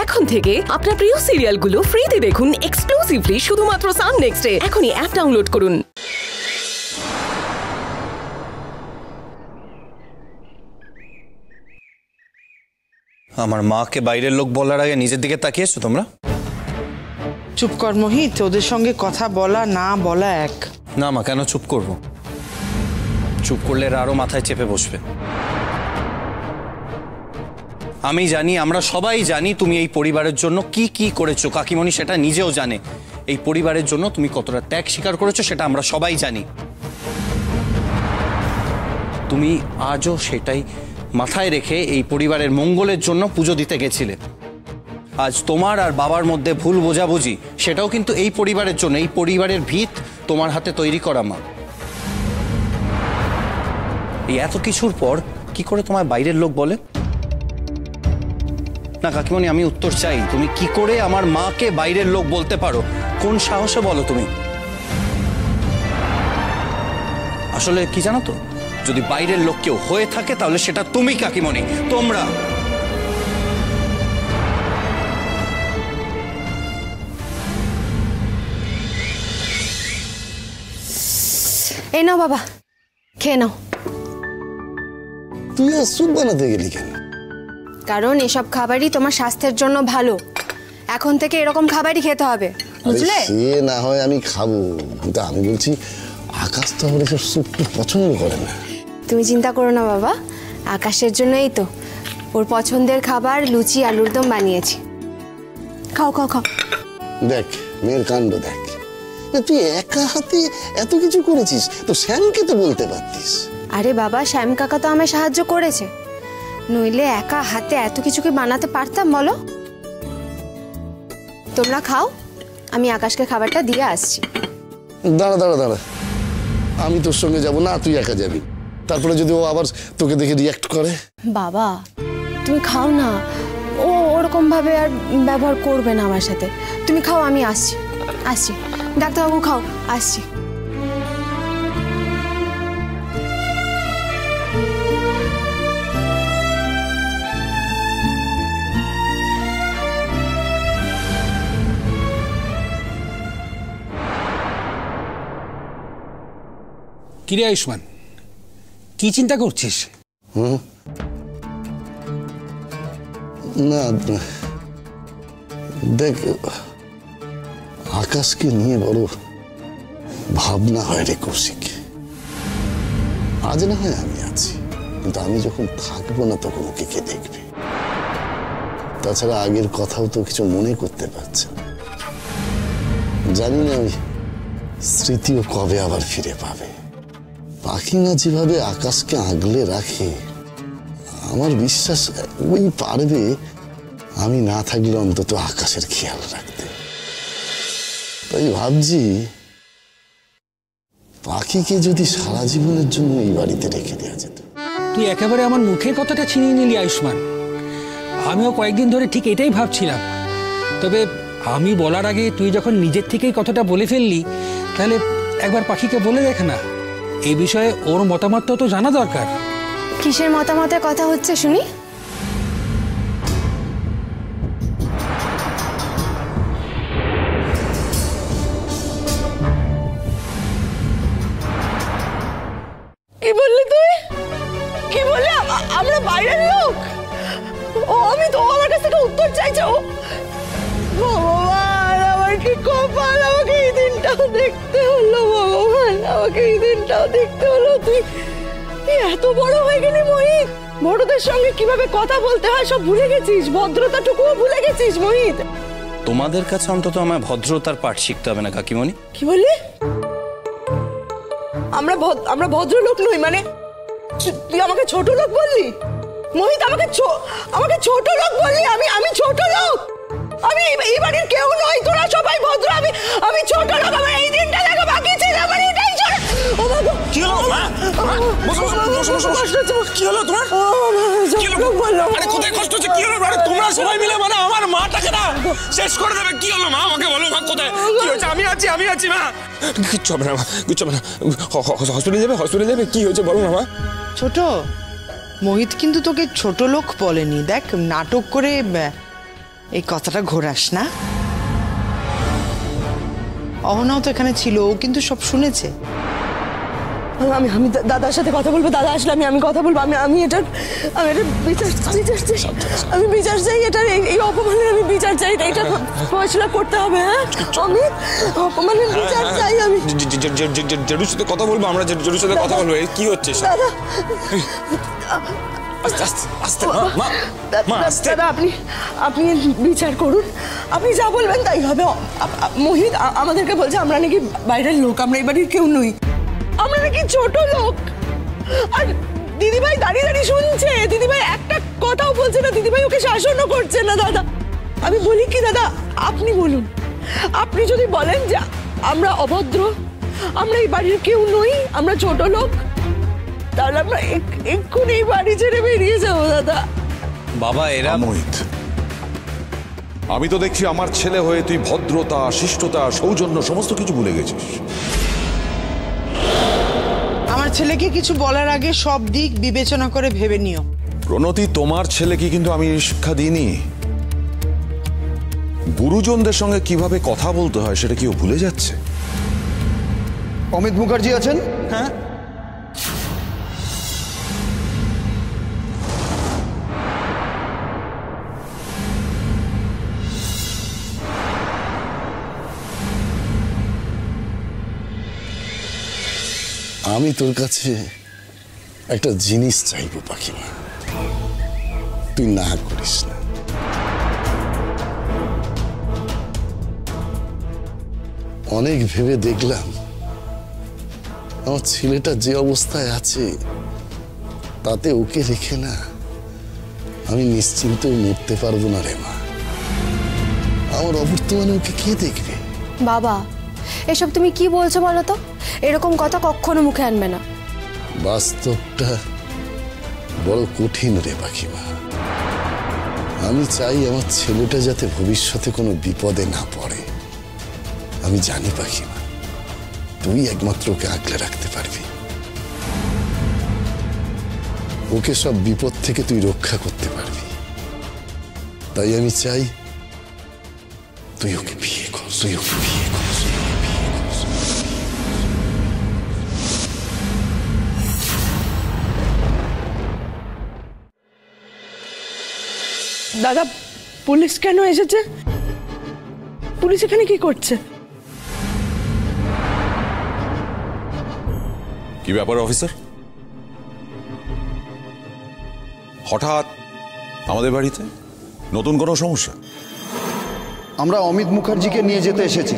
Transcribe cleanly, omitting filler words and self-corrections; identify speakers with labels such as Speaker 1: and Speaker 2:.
Speaker 1: এখন থেকে আপনার প্রিয় সিরিয়ালগুলো ফ্রিতে দেখুন এক্সক্লুসিভলি শুধুমাত্র সান নেক্সটে। এখনই অ্যাপ ডাউনলোড করুন।
Speaker 2: আমার মাকে বাইরের লোক বলার আগে নিজের দিকে তাকিয়েছো তোমরা?
Speaker 3: চুপ কর মোহিত, ওদের সঙ্গে কথা বলা না বলা এক।
Speaker 2: না মা, কেন চুপ করব? চুপ করলে আরো মাথায় চেপে বসবে। আমি জানি, আমরা সবাই জানি তুমি এই পরিবারের জন্য কি কি করেছো। কাকিমণি সেটা নিজেও জানে। এই পরিবারের জন্য তুমি কতটা ত্যাগ স্বীকার করেছো সেটা আমরা সবাই জানি। তুমি আজও সেটাই মাথায় রেখে এই পরিবারের মঙ্গলের জন্য পুজো দিতে গেছিলে। আজ তোমার আর বাবার মধ্যে ভুল বোঝাবুঝি, সেটাও কিন্তু এই পরিবারের জন্য। এই পরিবারের ভিত তোমার হাতে তৈরি করা মা। এই এত কিছুর পর কি করে তোমার বাইরের লোক বলে? না কাকিমণি, আমি উত্তর চাই। তুমি কি করে আমার মাকে বাইরের লোক বলতে পারো? কোন সাহসে বলো তুমি? আসলে কি জানো তো, যদি বাইরের লোক কেউ হয়ে থাকে তাহলে সেটা তুমি কাকিমণি, তোমরা।
Speaker 4: এই নাও বাবা, খেয়ে নাও।
Speaker 5: তুই আর স্যুপ বানাতে গেলি কেন?
Speaker 4: কারণ এসব খাবারই তোমার স্বাস্থ্যের জন্য ভালো। এখন থেকে এরকম খাবারই খেতে হবে, বুঝলে?
Speaker 5: সে না হয় আমি খাবো, কিন্তু আমি বলছি আকাশ তো আমার এসব স্যুপ পছন্দ করে না।
Speaker 4: তুমি চিন্তা করো না বাবা, আকাশের জন্যই তো ওর পছন্দের খাবার লুচি আলুর দম বানিয়েছি। খাও খাও খাও।
Speaker 5: দেখ মেয়ের কাণ্ড দেখ। তুই একা হাতে এত কিছু করেছিস, তো শ্যামকে তো বলতে পারতিস।
Speaker 4: আরে বাবা, শ্যাম কাকা তো আমায় সাহায্য করেছে, নইলে একা হাতে এত কিছু কি বানাতে পারতাম বলো? তোমরা খাও, আমি আকাশকে খাবারটা দিয়ে আসছি।
Speaker 5: দাঁড়া দাঁড়া দাঁড়া, আমি তোর সঙ্গে যাব না, তুই একা যাবি। তারপরে যদি ও আবার তোকে দেখে রিয়াক্ট করে?
Speaker 4: বাবা তুমি খাও না, ও ওরকম ভাবে আর ব্যবহার করবে না আমার সাথে। তুমি খাও, আমি আসছি আসছি। ডাক্তারবাবু খাও, আসছি।
Speaker 6: কিরে আয়ুষ্মান, কি চিন্তা করছিস?
Speaker 5: না দেখ, আকাশকে নিয়ে বড় ভাবনা হয় রে কৌশিক। আজ না হয় আমি আছি, কিন্তু আমি যখন থাকবো না তখন ওকে কে দেখবে? তাছাড়া আগের কথাও তো কিছু মনে করতে পারছে না। জানি না ওই স্মৃতিও কবে আবার ফিরে পাবে। পাখি না যেভাবে আকাশকে আগলে রাখে, আমার বিশ্বাস ওই পারবে আমি না থাকলে অন্তত আকাশের খেয়াল রাখতে। তাই ভাবছি পাখিকে যদি সারা জীবনের জন্য এই বাড়িতে রেখে দেওয়া যেত।
Speaker 6: তুই একেবারে আমার মুখের কথাটা ছিনিয়ে নিলি আয়ুষ্মান। আমিও কয়েকদিন ধরে ঠিক এটাই ভাবছিলাম। তবে আমি বলার আগে তুই যখন নিজের থেকেই কথাটা বলে ফেললি, তাহলে একবার পাখিকে বলে দেখ না। এই বিষয়ে ওর মতামতটা তো জানা দরকার।
Speaker 4: কিসের মতামতের কথা হচ্ছে শুনি?
Speaker 1: কি বললি তুই? কি বললি? আমরা বাইরের লোক? ও আমি তো আমার কাছ থেকে উত্তর চাইছে। ও ভগবান, আমার কি কপাল, আমাকে এই দিনটাও দেখতে হলো। ভগবান, আমাকে এই দিনটাও দেখতে হলো। তুই এত বড় হয়ে গেলি মোহিত, বড়দের সঙ্গে কিভাবে কথা বলতে হয় সব ভুলে গেছিস, ভদ্রতাটুকুও ভুলে গেছিস মোহিত।
Speaker 2: তোমাদের কাছে অন্তত আমার ভদ্রতার পাঠ শিখতে হবে না কাকিমণি।
Speaker 1: কি বললি? আমরা ভদ্রলোক নই মানে? তুই আমাকে ছোট লোক বললি মোহিত? আমাকে ছোট লোক বললি? আমি ছোট লোক? আমি এই বাড়ির কেউ নই, তোরা সবাই ভদ্র, আমি ছোট লোক। আমার এই দিনটা দেখা বাকি ছিল, আমার এটাই ছোট। ও বাবা,
Speaker 6: কি হলো মা? কি হলো তোমার? আরে কোথায় কষ্ট হচ্ছে? কি হলো? আরে তোমরা সবাই মিলে মানে আমার মাটাকে না শেষ করে দেবে। কি হলো মা? আমাকে বলো মা, কোথায় কি হয়েছে? আমি আছি মা। কিচ্ছু হবে না মা, কিচ্ছু হবে না। হসপিটালে যাবে। কি হয়েছে বলো না মা।
Speaker 3: ছোট মোহিত কিন্তু তোকে ছোট লোক বলেনি। দেখ নাটক করে এই কথাটা ঘোরাস না। অহনাও তো এখানে ছিল, ও কিন্তু সব শুনেছে।
Speaker 1: আমি দাদার সাথে কথা বলবো, দাদা আসলে আমি কথা বলবো। আমি এটার বিচার চাই, আমি বিচার চাই এটার, এই অপমানের আমি বিচার চাই, এটা ফয়সলা করতে হবে। হ্যাঁ আমি অপমানের বিচার চাই। আমি
Speaker 7: জেঠুর সাথে কথা বলবো, আমরা জেঠুর সাথে কথা বলবো। কি হচ্ছে
Speaker 1: দাদা? দাদা আপনি বিচার করুন, আপনি যা বলবেন তাই হবে। মোহিত আমাদেরকে বলছে আমরা নাকি বাইরের লোক, আমরা এই বাড়ির কেউ নই, আমরা নাকি ছোট লোক। আর দিদিভাই দাঁড়িয়ে দাঁড়িয়ে শুনছে, দিদিভাই একটা কথাও বলছে না, দিদিভাই ওকে শাসনও করছে না। দাদা আমি বলি কি, দাদা আপনি বলুন, আপনি যদি বলেন যে আমরা অভদ্র, আমরা এই বাড়ির কেউ নই, আমরা ছোট লোক, তাহলে আমরা এক্ষুনি এই বাড়ি ছেড়ে বেরিয়ে যাবো। দাদা
Speaker 2: বাবা এরা
Speaker 8: মোহিত, আমি তো দেখছি আমার ছেলে হয়ে তুই ভদ্রতা, শিষ্টতা, সৌজন্য সমস্ত কিছু ভুলে গেছিস।
Speaker 3: আমার ছেলেকে কিছু বলার আগে সব দিক বিবেচনা করে ভেবে নিও।
Speaker 8: প্রণতি, তোমার ছেলেকে কিন্তু আমি শিক্ষা দিইনি। গুরুজনদের সঙ্গে কিভাবে কথা বলতে হয় সেটা কি ও ভুলে যাচ্ছে?
Speaker 9: অমিত মুখার্জি আছেন?
Speaker 2: হ্যাঁ
Speaker 5: আমি তোর কাছে একটা জিনিস চাইবো পাখিমা, তুই না করিস না। অনেক ভেবে দেখলাম আমার ছেলেটা যে অবস্থায় আছে তাতে ওকে রেখে না আমি নিশ্চিন্তে মরতে পারবো না রে মা। আমার অবর্তমানে ওকে কে দেখবে?
Speaker 4: বাবা এসব তুমি কি বলছো বলো তো? এরকম কথা কখনো মুখে আনবে না।
Speaker 5: বাস্তবটা বড় কঠিন রে পাখিমা। আমি চাই আমার ছেলেটা যাতে ভবিষ্যতে কোনো বিপদে না পড়ে। আমি জানি পাখিমা তুই একমাত্র ওকে আগলে রাখতে পারবি, ওকে সব বিপদ থেকে তুই রক্ষা করতে পারবি। তাই আমি চাই তুই ওকে বিয়ে কর, তুই ওকে বিয়ে কর।
Speaker 1: দাদা পুলিশ কেন এসেছে? পুলিশ এখানে কি করছে?
Speaker 8: কি ব্যাপার অফিসার, হঠাৎ আমাদের বাড়িতে? নতুন কোনো সমস্যা?
Speaker 9: আমরা অমিত মুখার্জিকে নিয়ে যেতে এসেছি।